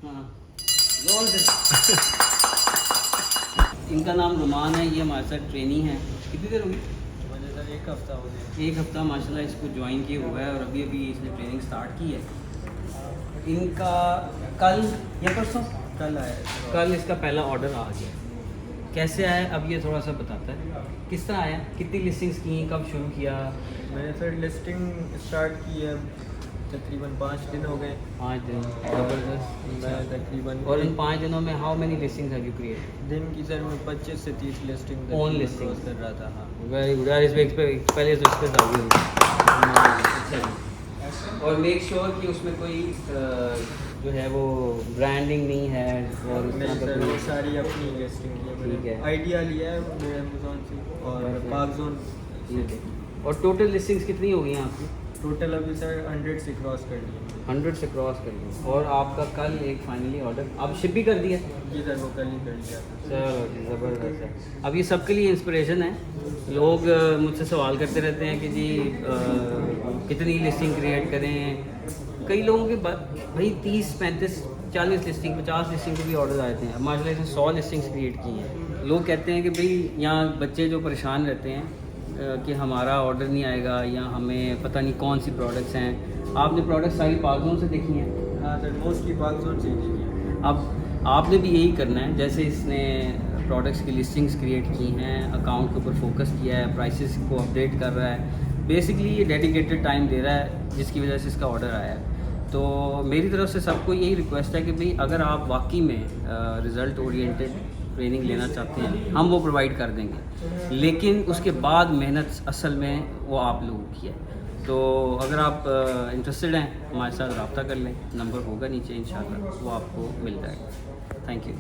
हाँ इनका नाम रुमान है, ये हमारे साथ ट्रेनिंग है। कितनी देर होगी? मुझे सर 1 हफ्ता हो गया। 1 हफ्ता माशाल्लाह इसको ज्वाइन किया हुआ है और अभी अभी इसने ट्रेनिंग स्टार्ट की है। इनका कल या परसों कल आया, कल इसका पहला ऑर्डर आ गया। कैसे आया अब ये थोड़ा सा बताता है, किस तरह आया, कितनी लिस्टिंग्स की, कब शुरू किया? मैंने सर लिस्टिंग स्टार्ट की है तकरीबन 5 दिन हो गए। 5 दिन, ज़बरदस्त। मैं तकरीबन और इन 5 दिनों में how many listings have you created? दिन की सर मैं 25 से 30 लिस्टिंग Own listing कर रहा था। हाँ वेरी गुड यार, इसमें पहले तो इस पर जाओगे। और मेक श्योर कि उसमें कोई जो है वो ब्रांडिंग नहीं है और नहीं उसका सर, कोई वो सारी अपनी लिस्टिंग की है। ठीक है। आइडिया लिया है मेरे अमेज़ॉन से और पार्क जोन। ठीक है। और टोटल लिस्टिंग्स कितनी हो गई हैं आपकी? टोटल अभी सर 100 से क्रॉस कर लिए। 100 से क्रॉस कर ली। और आपका कल एक फाइनली ऑर्डर आप शिप भी कर दिया? जी सर, वो कल ही कर लिया। चलो जी, ज़बरदस्त है। अब ये सबके लिए इंस्पिरेशन है। लोग मुझसे सवाल करते रहते हैं कि जी कितनी लिस्टिंग क्रिएट करें। कई लोगों के भाई 30, 35, 40 लिस्टिंग, 50 लिस्टिंग के भी ऑर्डर आए थे। अब माशाल्लाह इसने 100 लिस्टिंग्स क्रिएट की हैं। लोग कहते हैं कि भाई यहाँ बच्चे जो परेशान रहते हैं कि हमारा ऑर्डर नहीं आएगा या हमें पता नहीं कौन सी प्रोडक्ट्स हैं। आपने प्रोडक्ट्स सारी पार्क जोन से देखी हैं? हाँ सर, मोस्टली पार्क जोन से ही देखी है। अब आपने भी यही करना है, जैसे इसने प्रोडक्ट्स की लिस्टिंग्स क्रिएट की हैं, अकाउंट के ऊपर फोकस किया है, प्राइसेस को अपडेट कर रहा है। बेसिकली ये डेडिकेटेड टाइम दे रहा है जिसकी वजह से इसका ऑर्डर आया है। तो मेरी तरफ से सबको यही रिक्वेस्ट है कि भाई अगर आप वाकई में रिज़ल्ट ओरिएंटेड ट्रेनिंग लेना चाहते हैं, हम वो प्रोवाइड कर देंगे, लेकिन उसके बाद मेहनत असल में वो आप लोगों की है। तो अगर आप इंटरेस्टेड हैं हमारे साथ रब्ता कर लें, नंबर होगा नीचे इंशाल्लाह, वो आपको मिल जाएगा। Thank you.